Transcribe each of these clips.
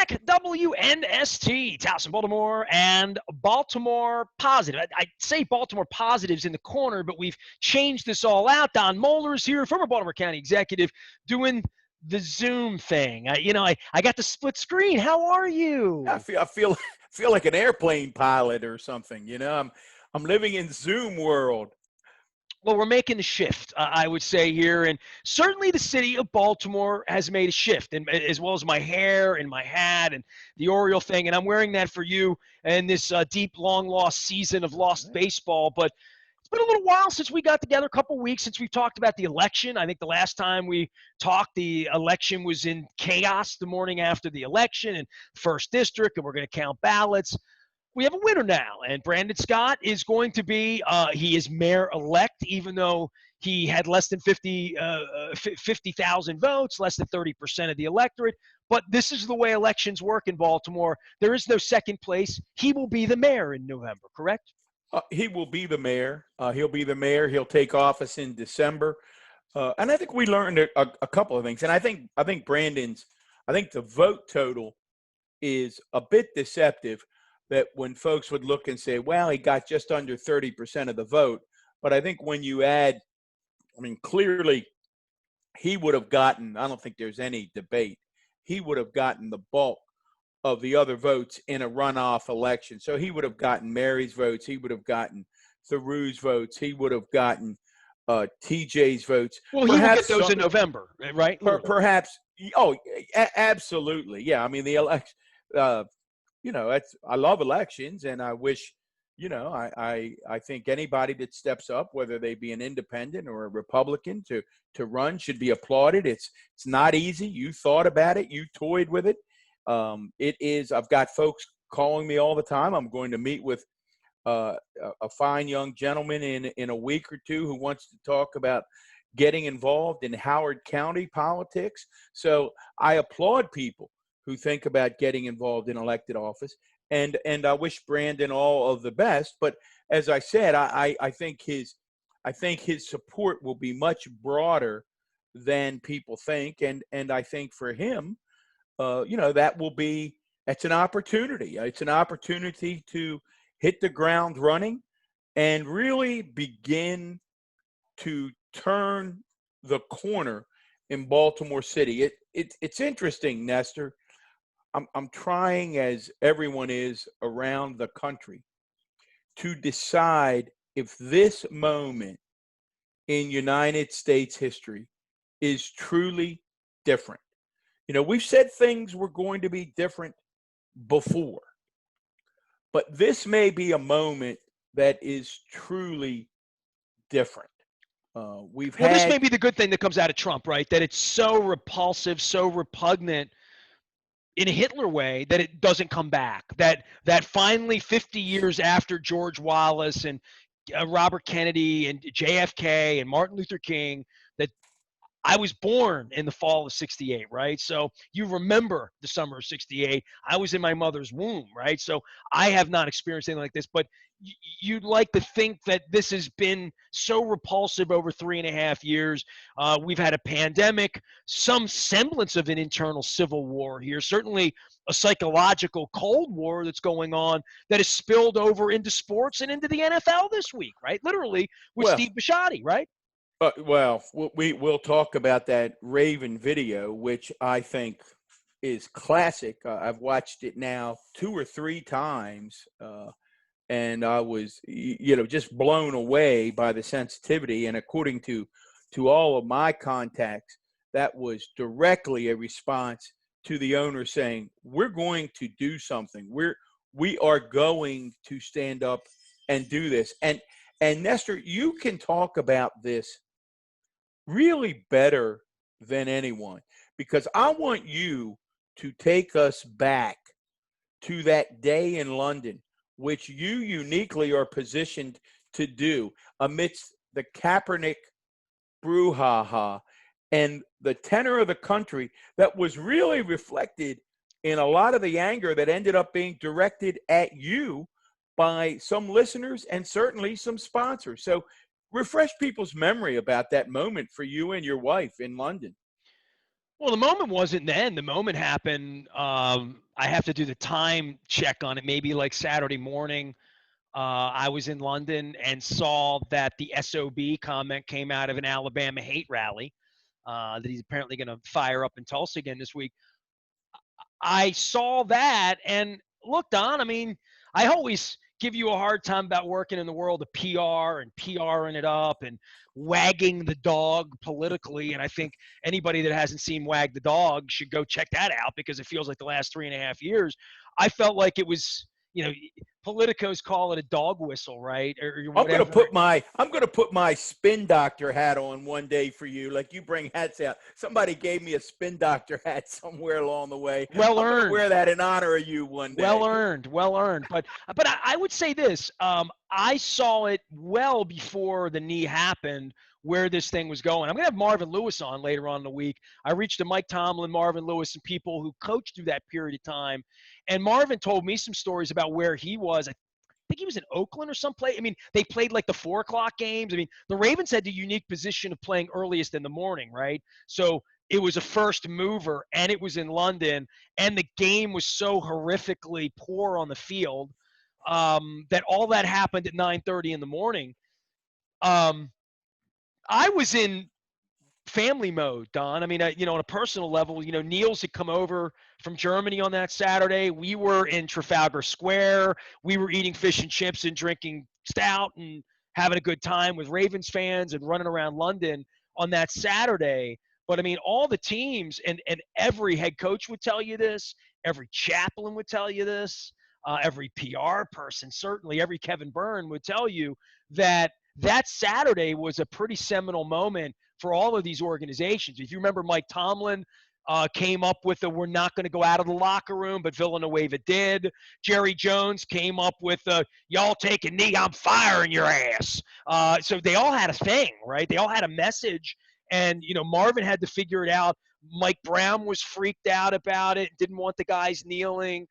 back. WNST, Towson, Baltimore, and Baltimore Positive. I say Baltimore Positives in the corner, but we've changed this all out. Don Mohler is here, former Baltimore County executive, doing the Zoom thing. I got the split screen. How are you? I feel like an airplane pilot or something. I'm living in Zoom world. Well, we're making a shift, I would say here, and certainly the city of Baltimore has made a shift, and as well as my hair and my hat and the Oriole thing, and I'm wearing that for you in this deep, long-lost season of lost baseball. But it's been a little while since we got together, a couple weeks since we've talked about the election. I think the last time we talked, the election was in chaos the morning after the election in first district, and we're going to count ballots. We have a winner now, and Brandon Scott is going to be he is mayor-elect, even though he had less than 50,000 votes, less than 30% of the electorate. But this is the way elections work in Baltimore. There is no second place. He will be the mayor in November, correct? He will be the mayor. He'll be the mayor. He'll take office in December. And I think we learned a couple of things. And I think the vote total is a bit deceptive, that when folks would look and say, well, he got just under 30% of the vote. But I think when you add, clearly he would have gotten, I don't think there's any debate, he would have gotten the bulk of the other votes in a runoff election. So he would have gotten Mary's votes. He would have gotten Theroux's votes. He would have gotten TJ's votes. Well, he will get those in November, right? Perhaps. Oh, absolutely. Yeah. The election, I love elections, and I wish, I think anybody that steps up, whether they be an independent or a Republican, to run should be applauded. It's not easy. You thought about it. You toyed with it. It is. I've got folks calling me all the time. I'm going to meet with a fine young gentleman in a week or two who wants to talk about getting involved in Howard County politics. So I applaud people who think about getting involved in elected office. And I wish Brandon all of the best. But as I said, I think his support will be much broader than people think. And I think for him, that's an opportunity. It's an opportunity to hit the ground running and really begin to turn the corner in Baltimore City. It's interesting, Nestor. I'm trying, as everyone is around the country, to decide if this moment in United States history is truly different. We've said things were going to be different before, but this may be a moment that is truly different. This may be the good thing that comes out of Trump, right? That it's so repulsive, so repugnant in a Hitler way that it doesn't come back. That finally 50 years after George Wallace and Robert Kennedy and JFK and Martin Luther King, that I was born in the fall of 68, right? So you remember the summer of 68. I was in my mother's womb, right? So I have not experienced anything like this, but you'd like to think that this has been so repulsive over 3.5 years. We've had a pandemic, some semblance of an internal civil war here, certainly a psychological Cold War that's going on that has spilled over into sports and into the NFL this week, right? Literally with Steve Bisciotti, right? We'll talk about that Raven video, which I think is classic. I've watched it now 2 or 3 times, and I was, just blown away by the sensitivity. And according to all of my contacts, that was directly a response to the owner saying, "We're going to do something. We are going to stand up and do this." And Nestor, you can talk about this really better than anyone, because I want you to take us back to that day in London, which you uniquely are positioned to do amidst the Kaepernick brouhaha and the tenor of the country that was really reflected in a lot of the anger that ended up being directed at you by some listeners and certainly some sponsors. So refresh people's memory about that moment for you and your wife in London. Well, the moment wasn't then. The moment happened. I have to do the time check on it. Maybe like Saturday morning. I was in London and saw that the SOB comment came out of an Alabama hate rally that he's apparently going to fire up in Tulsa again this week. I saw that and look, Don, I mean, I always give you a hard time about working in the world of PR and PRing it up and wagging the dog politically. And I think anybody that hasn't seen Wag the Dog should go check that out because it feels like the last 3.5 years. I felt like it was, politicos call it a dog whistle, right? Or whatever. I'm gonna put my spin doctor hat on one day for you. Like you bring hats out. Somebody gave me a spin doctor hat somewhere along the way. Well I'm gonna earned. wear that in honor of you one day. Well earned, well earned. But I would say this: I saw it well before the knee happened, where this thing was going. I'm gonna have Marvin Lewis on later on in the week. I reached to Mike Tomlin, Marvin Lewis, and people who coached through that period of time, and Marvin told me some stories about where he was. I think he was in Oakland or someplace. I mean, they played like the 4 o'clock games. I mean, the Ravens had the unique position of playing earliest in the morning, right? So it was a first mover, and it was in London, and the game was so horrifically poor on the field that all that happened at 9:30 in the morning. I was in family mode, Don. I mean, on a personal level, Niels had come over from Germany on that Saturday. We were in Trafalgar Square. We were eating fish and chips and drinking stout and having a good time with Ravens fans and running around London on that Saturday. But I mean, all the teams and every head coach would tell you this. Every chaplain would tell you this. Every PR person, certainly every Kevin Byrne would tell you that Saturday was a pretty seminal moment for all of these organizations. If you remember, Mike Tomlin came up with we're not going to go out of the locker room, but Villanueva did. Jerry Jones came up with y'all take a knee, I'm firing your ass. So they all had a thing, right? They all had a message. And, Marvin had to figure it out. Mike Brown was freaked out about it, didn't want the guys kneeling.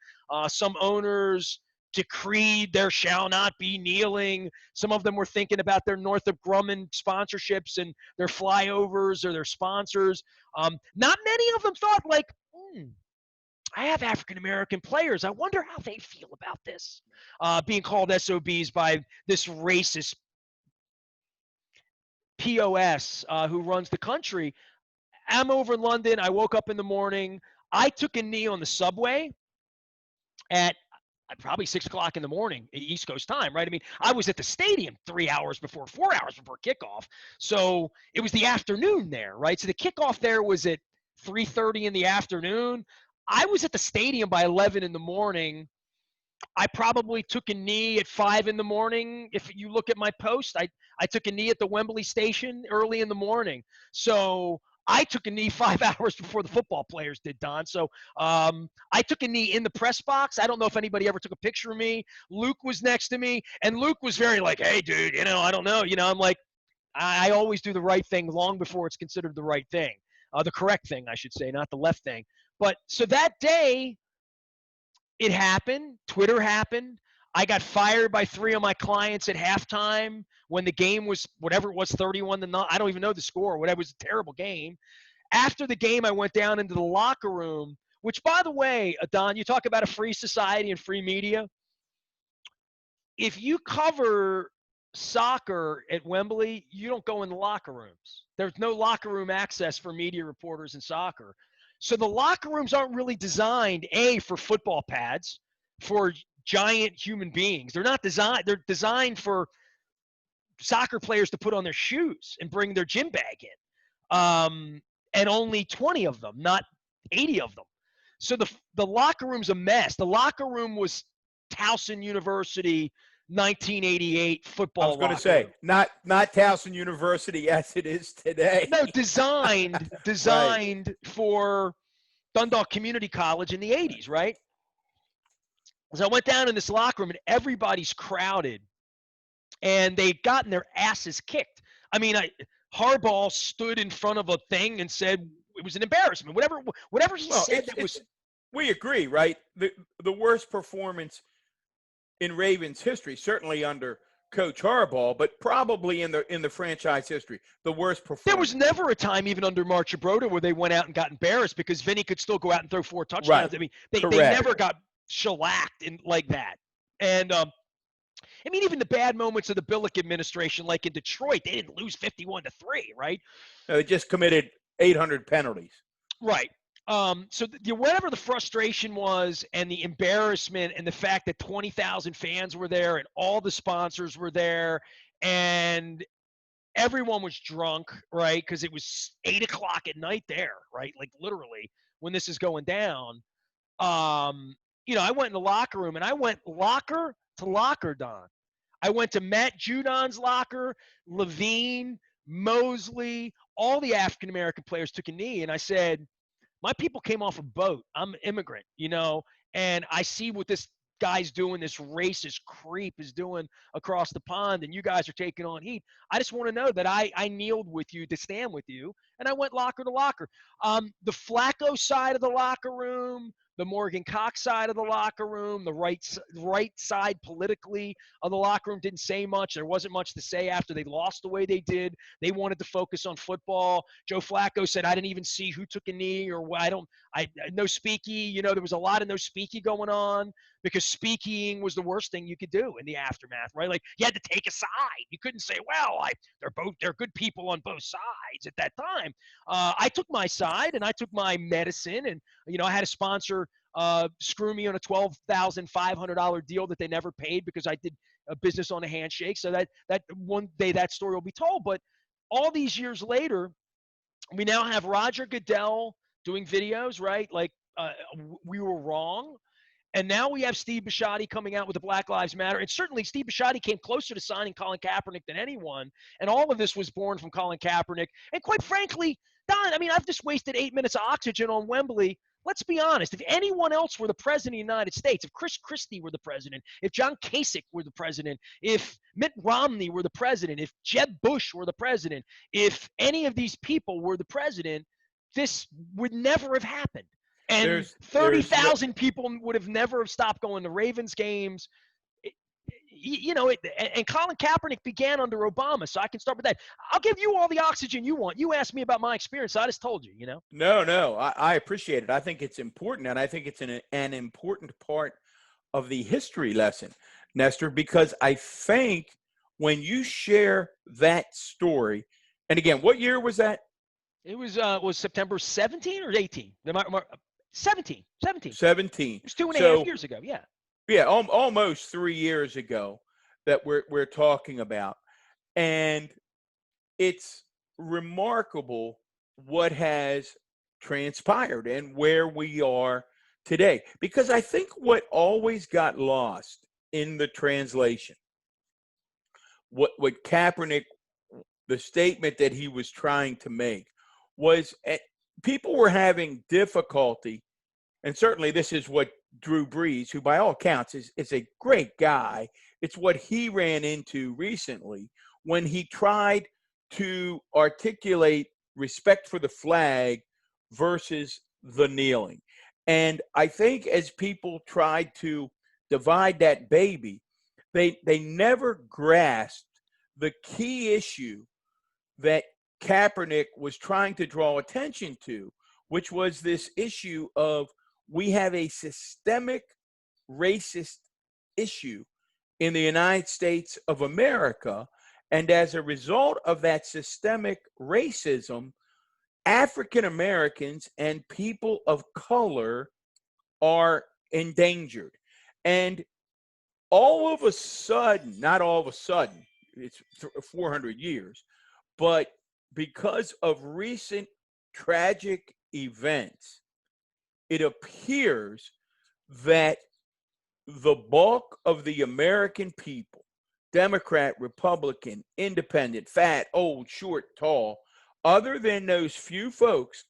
Some owners decreed there shall not be kneeling. Some of them were thinking about their Northrop Grumman sponsorships and their flyovers or their sponsors. Not many of them thought like, I have African-American players. I wonder how they feel about this, being called SOBs by this racist POS who runs the country. I'm over in London. I woke up in the morning. I took a knee on the subway at probably 6 o'clock in the morning, East Coast time, right? I mean, I was at the stadium 3 hours before, 4 hours before kickoff. So it was the afternoon there, right? So the kickoff there was at 3:30 in the afternoon. I was at the stadium by 11 in the morning. I probably took a knee at 5 in the morning. If you look at my post, I took a knee at the Wembley station early in the morning. So I took a knee 5 hours before the football players did, Don. So I took a knee in the press box. I don't know if anybody ever took a picture of me. Luke was next to me, and Luke was very like, hey, dude, I don't know. I'm like, I always do the right thing long before it's considered the right thing. The correct thing, I should say, not the left thing. But so that day, it happened. Twitter happened. I got fired by 3 of my clients at halftime when the game was whatever it was, 31-0. I don't even know the score. Whatever, it was a terrible game. After the game, I went down into the locker room, which, by the way, Don, you talk about a free society and free media. If you cover soccer at Wembley, you don't go in the locker rooms. There's no locker room access for media reporters in soccer. So the locker rooms aren't really designed, for football pads, for giant human beings. They're not designed. They're designed for soccer players to put on their shoes and bring their gym bag in. And only 20 of them, not 80 of them. So the locker room's a mess. The locker room was Towson University 1988 football. I was going to say, not Towson University as it is today. No, designed right. For Dundalk Community College in the 80s, right? So I went down in this locker room, and everybody's crowded, and they'd gotten their asses kicked. I mean, Harbaugh stood in front of a thing and said it was an embarrassment. Whatever he said, that was. We agree, right? The worst performance in Ravens history, certainly under Coach Harbaugh, but probably in the franchise history, the worst There performer. was never a time, even under Mark Gibrota, where they went out and got embarrassed because Vinny could still go out and throw 4 touchdowns. Right. I mean, they Correct. never got shellacked in like that. And I mean, even the bad moments of the Billick administration, like in Detroit, they didn't lose 51-3, right? No, they just committed 800 penalties. Right. So whatever the frustration was and the embarrassment and the fact that 20,000 fans were there and all the sponsors were there and everyone was drunk, right? Because it was 8 o'clock at night there, right? Like literally when this is going down. I went in the locker room and I went locker to locker, Don. I went to Matt Judon's locker, Levine, Mosley, all the African American players took a knee, and I said, my people came off a boat. I'm an immigrant, and I see what this guy's doing, this racist creep is doing across the pond, and you guys are taking on heat. I just want to know that I kneeled with you to stand with you, and I went locker to locker. The Flacco side of the locker room, the Morgan Cox side of the locker room, the right side politically of the locker room didn't say much. There wasn't much to say after they lost the way they did. They wanted to focus on football. Joe Flacco said, I didn't even see who took a knee or no speaky. There was a lot of no speaky going on because speaking was the worst thing you could do in the aftermath, right? Like you had to take a side. You couldn't say, well, they're good people on both sides at that time. I took my side and I took my medicine, and I had a sponsor screw me on a $12,500 deal that they never paid because I did a business on a handshake. So that one day that story will be told. But all these years later, we now have Roger Goodell doing videos, right? Like we were wrong. And now we have Steve Bisciotti coming out with the Black Lives Matter. And certainly Steve Bisciotti came closer to signing Colin Kaepernick than anyone. And all of this was born from Colin Kaepernick. And quite frankly, Don, I mean, I've just wasted 8 minutes of oxygen on Wembley. Let's be honest. If anyone else were the president of the United States, if Chris Christie were the president, if John Kasich were the president, if Mitt Romney were the president, if Jeb Bush were the president, if any of these people were the president, this would never have happened. And 30,000 people would have never stopped going to Ravens games. And Colin Kaepernick began under Obama, so I can start with that. I'll give you all the oxygen you want. You asked me about my experience. I just told you, No, I appreciate it. I think it's important, and I think it's an important part of the history lesson, Nestor, because I think when you share that story, and again, what year was that? It was September 17 or 18? 17. 17. It was 2.5 years ago. Yeah. Yeah, almost 3 years ago that we're talking about. And it's remarkable what has transpired and where we are today. Because I think what always got lost in the translation, what Kaepernick, the statement that he was trying to make was people were having difficulty, and certainly this is what Drew Brees, who by all accounts is a great guy, it's what he ran into recently when he tried to articulate respect for the flag versus the kneeling. And I think as people tried to divide that baby, they never grasped the key issue that Kaepernick was trying to draw attention to, which was this issue of we have a systemic racist issue in the United States of America. And as a result of that systemic racism, African Americans and people of color are endangered. And all of a sudden, not all of a sudden, it's 400 years, but because of recent tragic events, it appears that the bulk of the American people, Democrat, Republican, Independent, fat, old, short, tall, other than those few folks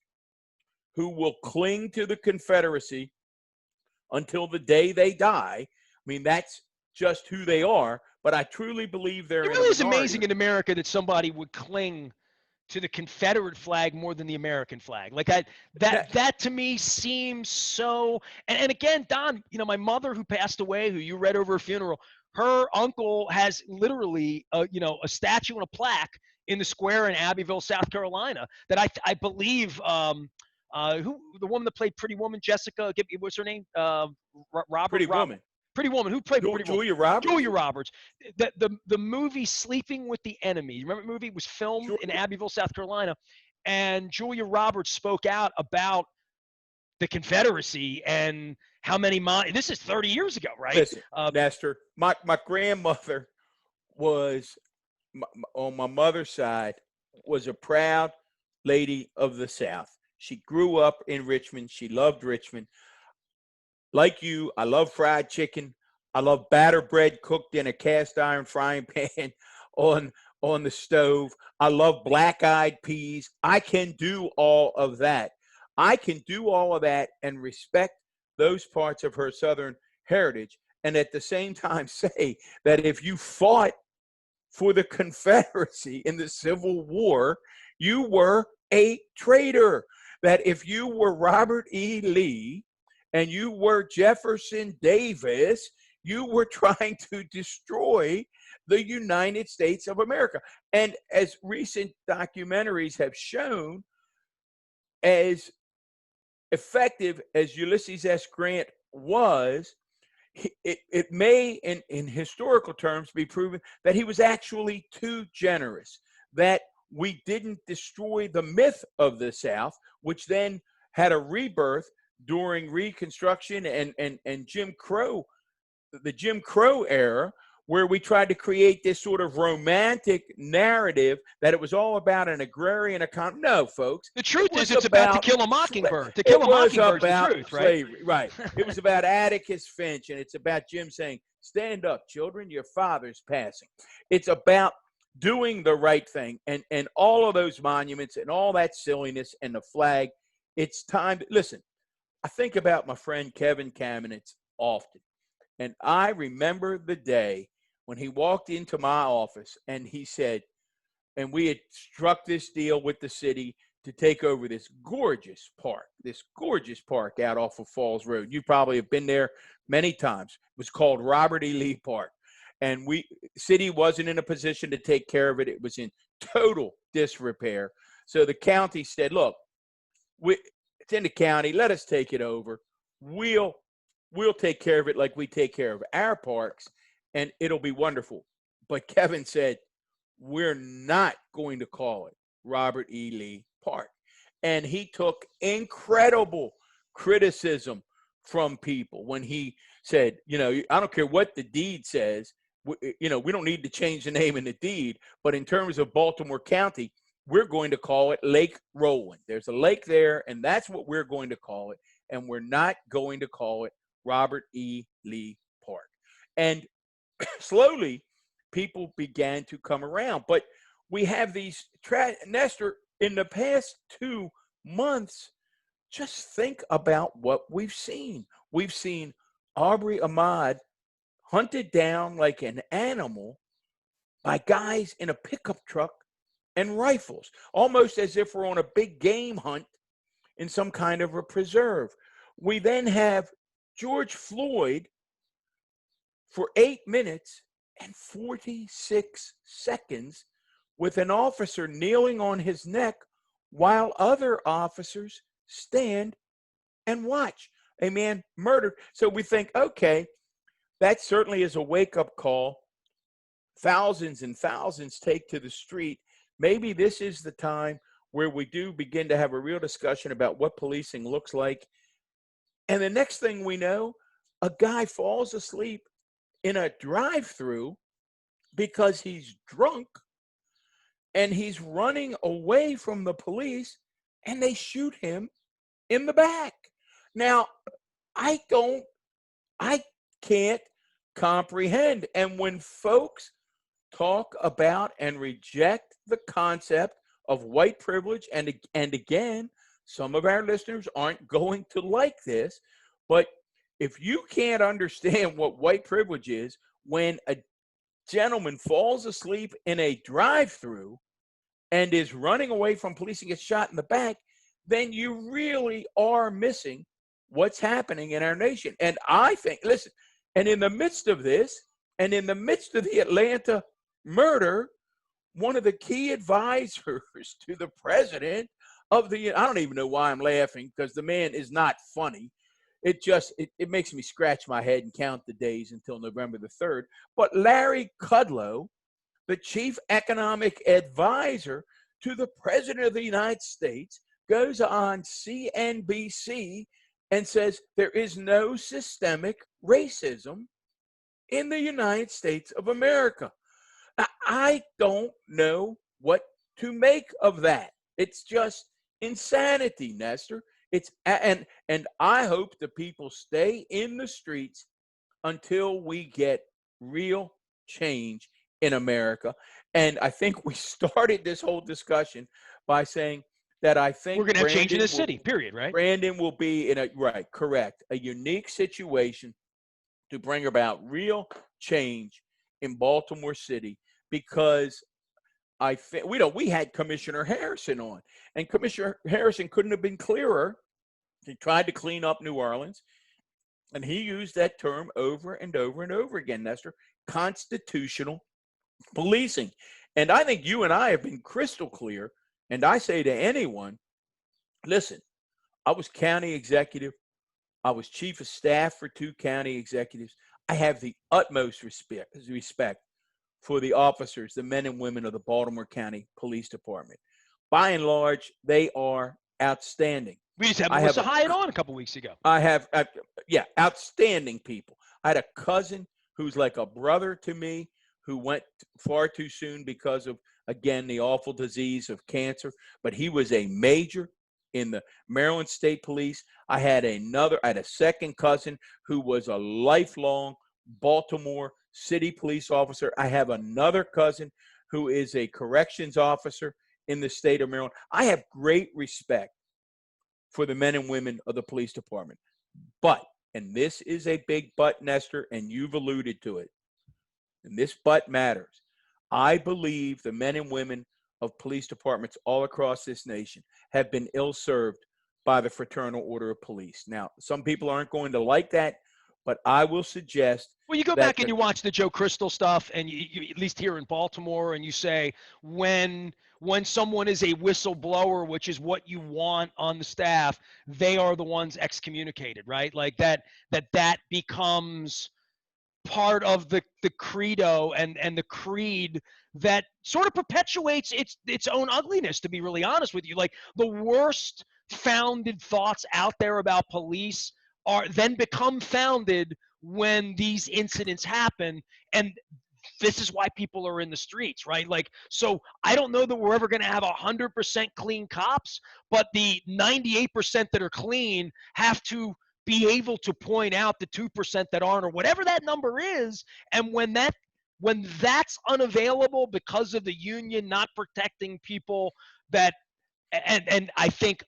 who will cling to the Confederacy until the day they die, I mean, that's just who they are, but I truly believe they're It really is amazing in America that somebody would cling to the Confederate flag more than the American flag. Like that to me seems so. And again, Don, my mother who passed away, who you read over her funeral, her uncle has literally a statue and a plaque in the square in Abbeville, South Carolina, that I believe who the woman that played Pretty Woman, Jessica, what's her name? Pretty Woman. Pretty Woman. Who played Pretty Woman? Julia Roberts. Julia Roberts. The movie Sleeping with the Enemy. You remember the movie? It was filmed in Abbeville, South Carolina, and Julia Roberts spoke out about the Confederacy and how many this is 30 years ago, right? Listen, Nestor, my grandmother was on my mother's side was a proud lady of the South. She grew up in Richmond. She loved Richmond. Like you, I love fried chicken. I love batter bread cooked in a cast iron frying pan on the stove. I love black-eyed peas. I can do all of that. I can do all of that and respect those parts of her Southern heritage, and at the same time say that if you fought for the Confederacy in the Civil War, you were a traitor. That if you were Robert E. Lee and you were Jefferson Davis, you were trying to destroy the United States of America. And as recent documentaries have shown, as effective as Ulysses S. Grant was, it may, in historical terms, be proven that he was actually too generous, that we didn't destroy the myth of the South, which then had a rebirth during Reconstruction and Jim Crow, the Jim Crow era, where we tried to create this sort of romantic narrative that it was all about an agrarian economy. No, folks. The truth is it's about To Kill a Mockingbird. To Kill a Mockingbird is the truth, right? Slavery, right. It was about Atticus Finch, and it's about Jim saying, stand up, children, your father's passing. It's about doing the right thing, and all of those monuments and all that silliness and the flag. It's time to listen. I think about my friend Kevin Kamenetz often, and I remember the day when he walked into my office and he said, and we had struck this deal with the city to take over this gorgeous park out off of Falls Road. You probably have been there many times. It was called Robert E. Lee Park. And city wasn't in a position to take care of it. It was in total disrepair. So the county said, look, it's in the county. Let us take it over. We'll take care of it like we take care of our parks, and it'll be wonderful. But Kevin said, we're not going to call it Robert E. Lee Park. And he took incredible criticism from people when he said, I don't care what the deed says. We don't need to change the name in the deed. But in terms of Baltimore County, we're going to call it Lake Roland. There's a lake there, and that's what we're going to call it. And we're not going to call it Robert E. Lee Park. And slowly, people began to come around. But we have these, Nestor, in the past 2 months, just think about what we've seen. We've seen Aubrey Ahmad hunted down like an animal by guys in a pickup truck and rifles, almost as if we're on a big game hunt in some kind of a preserve. We then have George Floyd for 8 minutes and 46 seconds with an officer kneeling on his neck while other officers stand and watch a man murdered. So we think, okay, that certainly is a wake-up call. Thousands and thousands take to the street. Maybe this is the time where we do begin to have a real discussion about what policing looks like. And the next thing we know, a guy falls asleep in a drive-through because he's drunk and he's running away from the police, and they shoot him in the back. Now, I can't comprehend. And when folks talk about and reject the concept of white privilege, and again, some of our listeners aren't going to like this, but if you can't understand what white privilege is when a gentleman falls asleep in a drive-through and is running away from police and gets shot in the back, then you really are missing what's happening in our nation. And I think, listen, and in the midst of this, and in the midst of the Atlanta murder, one of the key advisors to the president of the, I don't even know why I'm laughing, because the man is not funny. It makes me scratch my head and count the days until November the 3rd. But Larry Kudlow, the chief economic advisor to the president of the United States, goes on CNBC and says there is no systemic racism in the United States of America. Now, I don't know what to make of that. It's just insanity, Nestor. And I hope the people stay in the streets until we get real change in America. And I think we started this whole discussion by saying that I think we're going to have change in the city, period, right? Brandon will be in a unique situation to bring about real change in Baltimore City, because I think we had Commissioner Harrison on, and Commissioner Harrison couldn't have been clearer. He tried to clean up New Orleans, and he used that term over and over and over again, Nestor: constitutional policing. And I think you and I have been crystal clear. And I say to anyone, listen, I was county executive. I was chief of staff for 2 county executives. I have the utmost respect for the officers, the men and women of the Baltimore County Police Department. By and large, they are outstanding. We just had Melissa Hyatt on a couple weeks ago. Outstanding people. I had a cousin who's like a brother to me, who went far too soon because of, again, the awful disease of cancer. But he was a major in the Maryland State Police. I had a second cousin who was a lifelong Baltimore City police officer. I have another cousin who is a corrections officer in the state of Maryland. I have great respect for the men and women of the police department. But, and this is a big but, Nestor, and you've alluded to it, and this but matters, I believe the men and women of police departments all across this nation have been ill-served by the Fraternal Order of Police. Now, some people aren't going to like that, but I will suggest. Well, you go back and you watch the Joe Crystal stuff, and you at least here in Baltimore, and you say when someone is a whistleblower, which is what you want on the staff, they are the ones excommunicated, right? Like that becomes part of the credo and the creed that sort of perpetuates its own ugliness, to be really honest with you. Like the worst founded thoughts out there about police are then become founded when these incidents happen, and this is why people are in the streets, right? Like, so I don't know that we're ever going to have 100% clean cops, but the 98% that are clean have to be able to point out the 2% that aren't, or whatever that number is. And when that's unavailable because of the union not protecting people, that and I think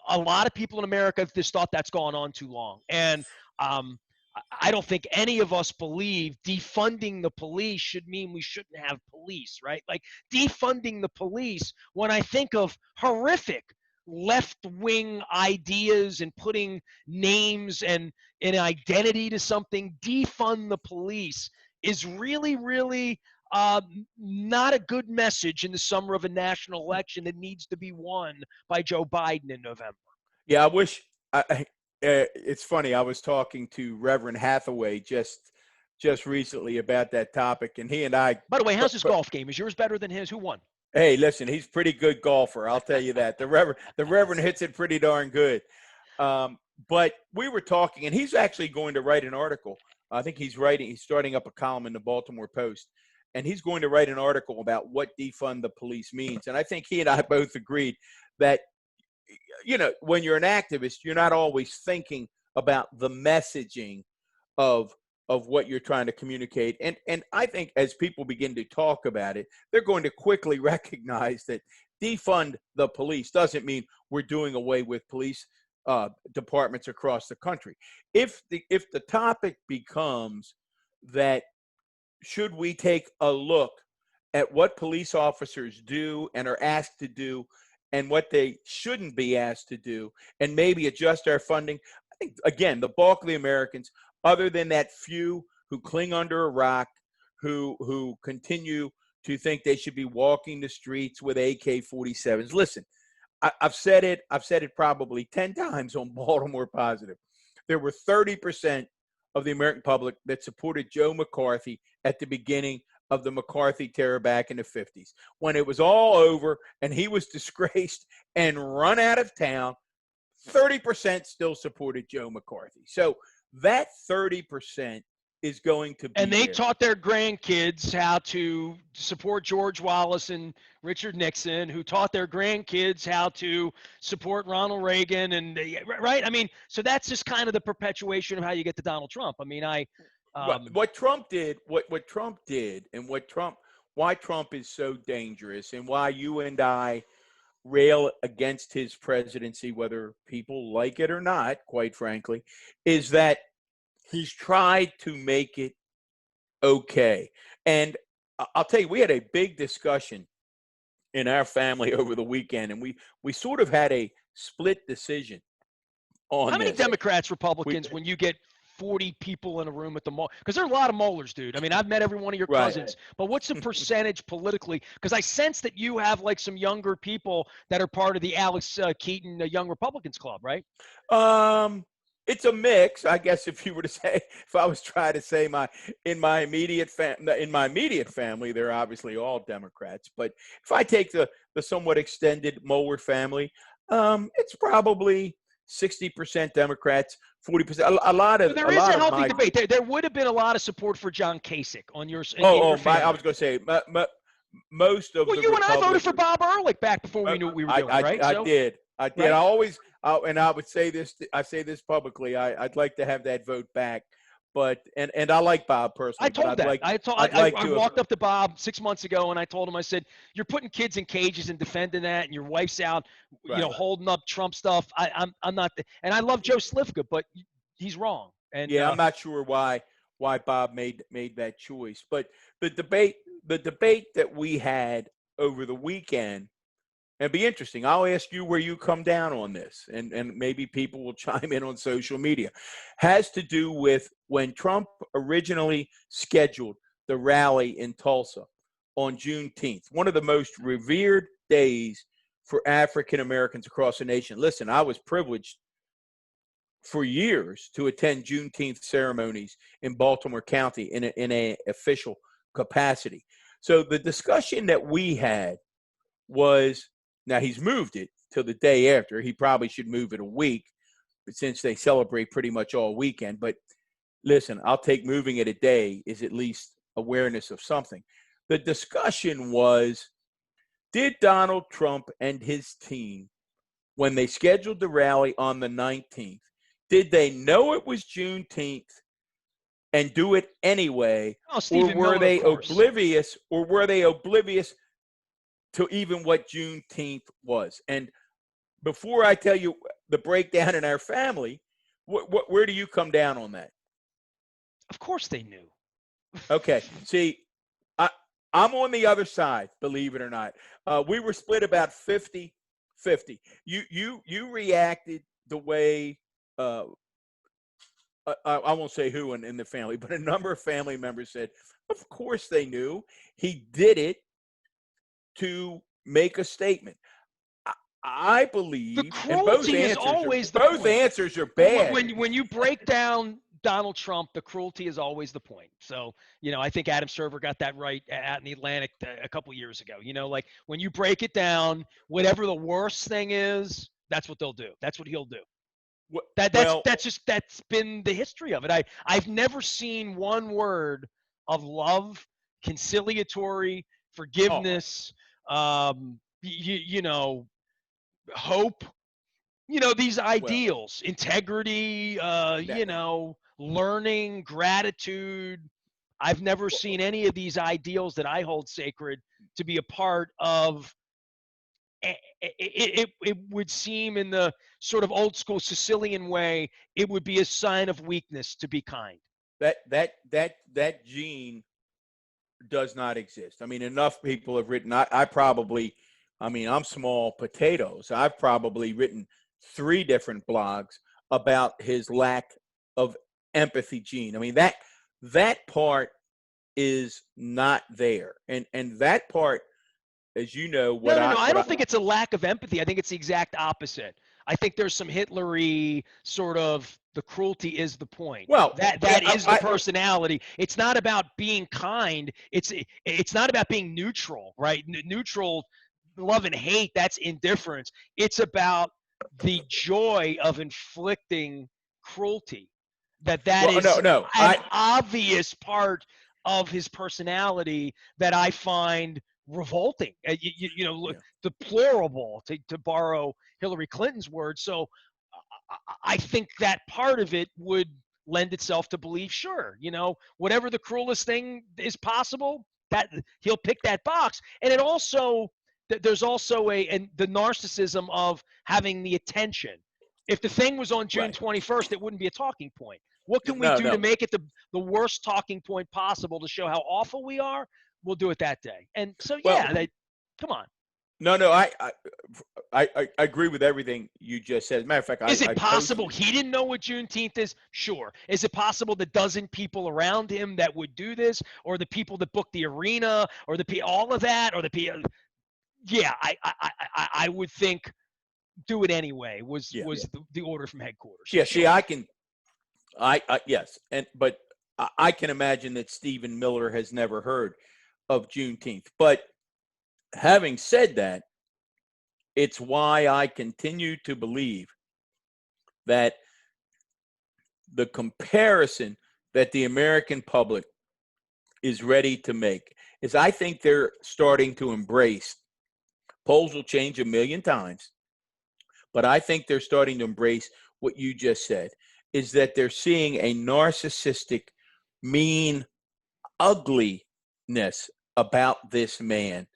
a lot of people in America have just thought that's gone on too long. And I don't think any of us believe defunding the police should mean we shouldn't have police, right? Like defunding the police, when I think of horrific left-wing ideas and putting names and an identity to something, defund the police is really, really not a good message in the summer of a national election that needs to be won by Joe Biden in November. Yeah, I wish. It's funny. I was talking to Reverend Hathaway just recently about that topic, and he and I. By the way, how's his golf game? Is yours better than his? Who won? Hey, listen, he's a pretty good golfer. I'll tell you that. The Reverend hits it pretty darn good. But we were talking, and he's actually going to write an article. I think he's starting up a column in the Baltimore Post, and he's going to write an article about what defund the police means. And I think he and I both agreed that, when you're an activist, you're not always thinking about the messaging of what you're trying to communicate. And I think as people begin to talk about it, they're going to quickly recognize that defund the police doesn't mean we're doing away with police departments across the country. If the topic becomes that, should we take a look at what police officers do and are asked to do and what they shouldn't be asked to do, and maybe adjust our funding. I think, again, the bulk of the Americans, other than that few who cling under a rock, who continue to think they should be walking the streets with AK-47s. Listen, I've said it. I've said it probably 10 times on Baltimore Positive. There were 30% of the American public that supported Joe McCarthy at the beginning of the McCarthy terror back in the 50s. When it was all over and he was disgraced and run out of town, 30% still supported Joe McCarthy. So that 30% is going to And be they there. taught their grandkids how to support George Wallace and Richard Nixon, who taught their grandkids how to support Ronald Reagan, and right. I mean, so that's just kind of the perpetuation of how you get to Donald Trump. I mean, what Trump did, what Trump did, and why Trump is so dangerous, and why you and I rail against his presidency, whether people like it or not, quite frankly, is that he's tried to make it okay. And I'll tell you, we had a big discussion in our family over the weekend, and we sort of had a split decision on how many this. Democrats, Republicans, when you get 40 people in a room at the mall? Because there are a lot of Mohlers, dude. I mean, I've met every one of your cousins, but what's the percentage politically? Because I sense that you have like some younger people that are part of the Alex Keaton Young Republicans Club, right? It's a mix, I guess. If you were to say, if I was trying to say in my immediate family, they're obviously all Democrats. But if I take the somewhat extended Mohler family, it's probably 60% Democrats, 40%. A lot of there is a healthy my debate. There would have been a lot of support for John Kasich on your in your family. I was going to say most of the you and I voted for Republicans. Bob Ehrlich back before we knew what we were doing, right? I did. Right? I always, and I would say this. I say this publicly. I'd like to have that vote back, but and I like Bob personally. I told but that. I walked up to Bob 6 months ago and I told him, I said, "You're putting kids in cages and defending that, and your wife's out, holding up Trump stuff. I'm not." And I love Joe Slifka, but he's wrong. And yeah, I'm not sure why Bob made that choice. But the debate that we had over the weekend. It'd be interesting. I'll ask you where you come down on this, and maybe people will chime in on social media. Has to do with when Trump originally scheduled the rally in Tulsa on Juneteenth, one of the most revered days for African Americans across the nation. Listen, I was privileged for years to attend Juneteenth ceremonies in Baltimore County in a official capacity. So the discussion that we had was, now he's moved it to the day after. He probably should move it a week, but since they celebrate pretty much all weekend. But listen, I'll take moving it a day is at least awareness of something. The discussion was, did Donald Trump and his team, when they scheduled the rally on the 19th, did they know it was Juneteenth and do it anyway? Or were they oblivious? Or were they oblivious to even what Juneteenth was? And before I tell you the breakdown in our family, where do you come down on that? Of course they knew. Okay. See, I'm on the other side, believe it or not. We were split about 50-50. You reacted the way, I won't say who in the family, but a number of family members said, of course they knew. He did it to make a statement. I believe the cruelty is always the both answers are bad. When you break down Donald Trump, the cruelty is always the point. So, I think Adam Server got that right out in the Atlantic a couple years ago. Like when you break it down, whatever the worst thing is, that's what they'll do. That's what he'll do. That's been the history of it. I've never seen one word of love, conciliatory, forgiveness, hope, these ideals, integrity, learning, gratitude. I've never seen any of these ideals that I hold sacred to be a part of. It would seem, in the sort of old school Sicilian way, it would be a sign of weakness to be kind. That gene does not exist. I mean, enough people have written. I probably, I mean, I'm small potatoes. I've probably written 3 different blogs about his lack of empathy gene. I mean, that part is not there, and that part, as you know, No, no, no. I what I don't think it's a lack of empathy. I think it's the exact opposite. I think there's some Hitlery sort of the cruelty is the point. well, That is the personality. It's not about being kind. It's not about being neutral, right? Neutral, love and hate. That's indifference. It's about the joy of inflicting cruelty. That well, no, is no, an obvious part of his personality that I find revolting. yeah. Deplorable to borrow Hillary Clinton's words. So I think that part of it would lend itself to believe, sure, whatever the cruelest thing is possible, that he'll pick that box. And it also, there's also the narcissism of having the attention. If the thing was on June Right. 21st, it wouldn't be a talking point. What can we No, do to no. make it the worst talking point possible to show how awful we are? We'll do it that day. And so, Well, yeah, come on. no, no. I agree with everything you just said. As a matter of fact, Is I it possible posted. he didn't know what Juneteenth is? Sure. Is it possible the dozen people around him that would do this, or the people that booked the arena, or all of that, or yeah, I would think do it anyway was Yeah. the order from headquarters. Yeah. See, Sure. yes, but I can imagine that Stephen Miller has never heard of Juneteenth. But having said that, it's why I continue to believe that the comparison that the American public is ready to make is I think they're starting to embrace. Polls will change a million times, but I think they're starting to embrace what you just said, is that they're seeing a narcissistic, mean, ugliness about this man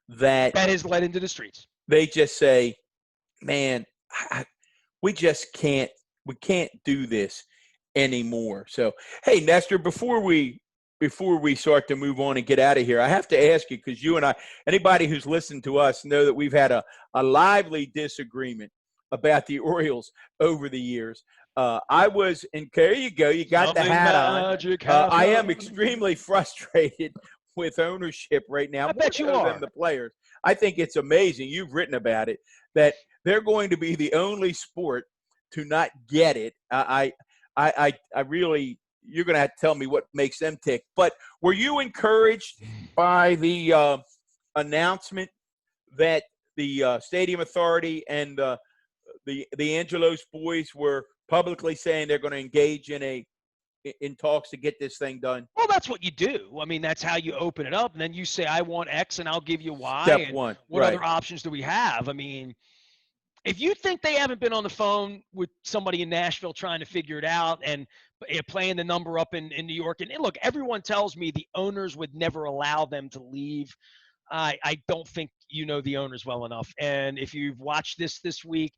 that That has led into the streets. they just say, man, we just can't do this anymore. So, hey, Nestor, before we start to move on and get out of here, I have to ask you, because you and I, anybody who's listened to us know that we've had a lively disagreement about the Orioles over the years. There you go. You got Something the hat on. magic I am happened. extremely frustrated with ownership right now. I More bet you so than are. the players. I think it's amazing. You've written about it, that they're going to be the only sport to not get it. I really, you're going to have to tell me what makes them tick. But were you encouraged by the announcement that the Stadium Authority and the Angelos boys were publicly saying they're going to engage in talks to get this thing done? Well, that's what you do. I mean, that's how you open it up, and then you say, "I want X, and I'll give you Y." Step And one, what right? other options do we have? I mean, if you think they haven't been on the phone with somebody in Nashville trying to figure it out and playing the number up in New York, and look, everyone tells me the owners would never allow them to leave. I don't think you know the owners well enough. And if you've watched this week,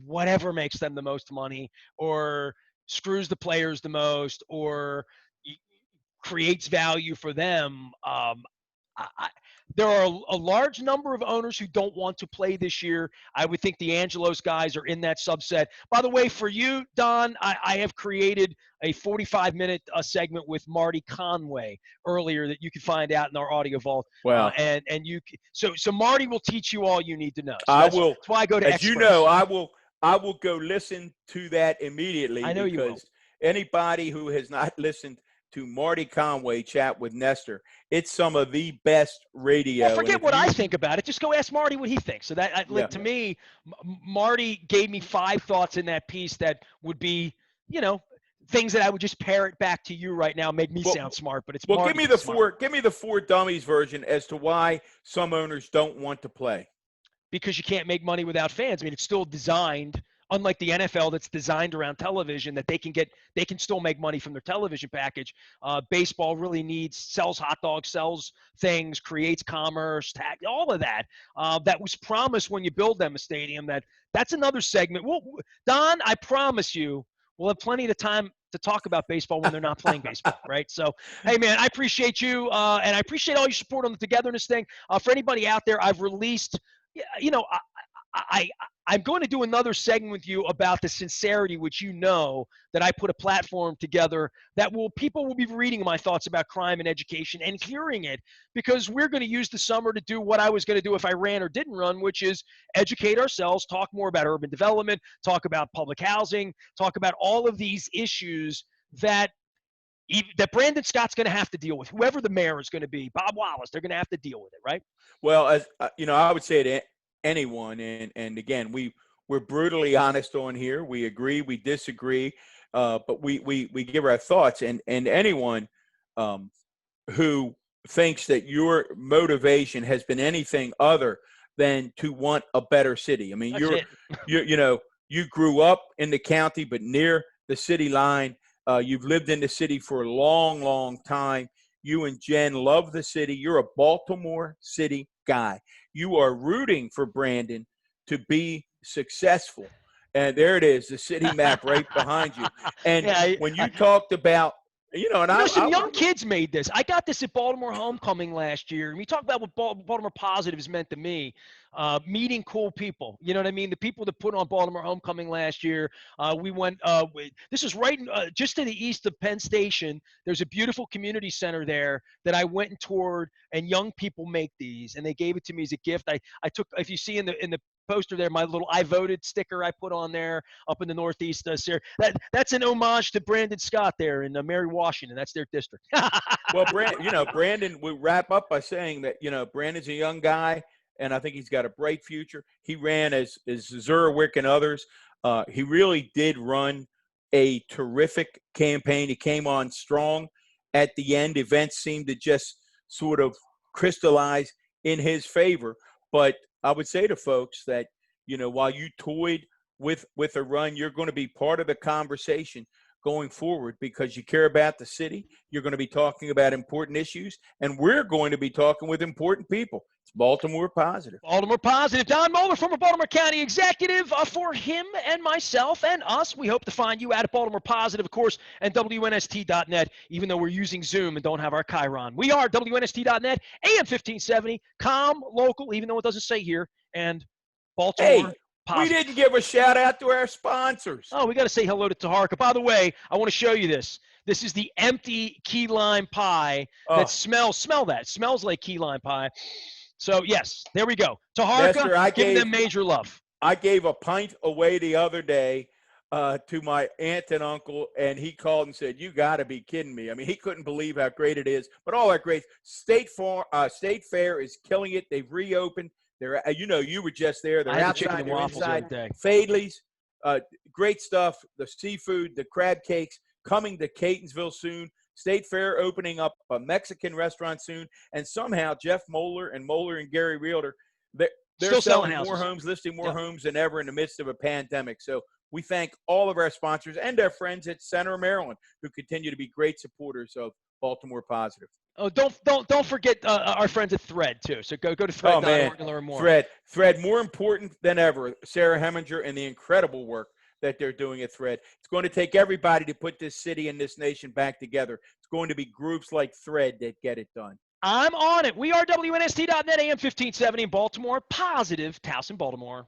whatever makes them the most money or screws the players the most or creates value for them, I, there are a large number of owners who don't want to play this year. I would think the Angelos guys are in that subset. By the way, for you, Don, I have created a 45-minute segment with Marty Conway earlier that you can find out in our audio vault. Well, And you so Marty will teach you all you need to know. So I that's will, why I go to as you experts. know, I will go listen to that immediately, I know you will. because anybody who has not listened to Marty Conway chat with Nestor, it's some of the best radio. Well, forget what I think about it. Just go ask Marty what he thinks. So that, Yeah. to me, Marty gave me 5 thoughts in that piece that would be, things that I would just parrot back to you right now. Make me sound smart, but it's Well, Marty. give me the four dummies version as to why some owners don't want to play. Because you can't make money without fans. I mean, it's still designed, unlike the NFL that's designed around television, that they can still make money from their television package. Baseball really sells hot dogs, sells things, creates commerce, all of that. That was promised when you build them a stadium. That's another segment. Don, I promise you, we'll have plenty of time to talk about baseball when they're not playing baseball, right? So, hey, man, I appreciate you, and I appreciate all your support on the togetherness thing. For anybody out there, I've released, you know, I, I'm going to do another segment with you about the sincerity, which you know that I put a platform together that people will be reading my thoughts about crime and education and hearing it, because we're going to use the summer to do what I was going to do if I ran or didn't run, which is educate ourselves, talk more about urban development, talk about public housing, talk about all of these issues that Brandon Scott's going to have to deal with. Whoever the mayor is going to be, Bob Wallace, they're going to have to deal with it, right? Well, as you know, I would say to anyone, and again, we're brutally honest on here. We agree, we disagree, but we give our thoughts. And anyone who thinks that your motivation has been anything other than to want a better city. I mean, you grew up in the county, but near the city line. You've lived in the city for a long, long time. You and Jen love the city. You're a Baltimore City guy. You are rooting for Brandon to be successful. And there it is, the city map right behind you. And when you talked about, some young kids made this. I got this at Baltimore Homecoming last year. And we talked about what Baltimore Positives meant to me. Meeting cool people. You know what I mean? The people that put on Baltimore Homecoming last year. We went. This is right just to the east of Penn Station. There's a beautiful community center there that I went and toured. And young people make these, and they gave it to me as a gift. I took. If you see in the poster there, my little "I voted" sticker I put on there up in the Northeast. That's an homage to Brandon Scott there in Mary Washington. That's their district. Well, Brandon, we wrap up by saying that Brandon's a young guy, and I think he's got a bright future. He ran as Zurwick and others. He really did run a terrific campaign. He came on strong at the end. Events seemed to just sort of crystallize in his favor. But I would say to folks that, while you toyed with a run, you're going to be part of the conversation going forward because you care about the city. You're going to be talking about important issues, and we're going to be talking with important people. It's Baltimore Positive. Baltimore Positive. Don Mohler, former Baltimore County executive. For him and myself and us, we hope to find you at Baltimore Positive, of course, and WNST.net, even though we're using Zoom and don't have our Chiron. We are WNST.net, AM 1570, calm, local, even though it doesn't say here, and Baltimore Positive. We didn't give a shout out to our sponsors. Oh, we got to say hello to Taharka. By the way, I want to show you this. This is the empty key lime pie that smells like key lime pie. So, yes, there we go. Taharka, giving them major love. I gave a pint away the other day to my aunt and uncle, and he called and said, "You got to be kidding me." I mean, he couldn't believe how great it is. But all that great. State Fair is killing it. They've reopened. They're, you were just there. They're outside. They're inside. Fadley's, great stuff. The seafood, the crab cakes coming to Catonsville soon. State Fair opening up a Mexican restaurant soon, and somehow Jeff Mohler and Gary Realtor, they're still selling more homes, listing more homes than ever in the midst of a pandemic. So we thank all of our sponsors and our friends at Center of Maryland who continue to be great supporters of Baltimore Positive. Oh, don't forget our friends at Thread too. So go to Thread.org and learn more. Thread, more important than ever. Sarah Heminger and the incredible work that they're doing at Thread. It's going to take everybody to put this city and this nation back together. It's going to be groups like Thread that get it done. I'm on it. We are WNST.net, AM 1570 in Baltimore. Positive, Towson, Baltimore.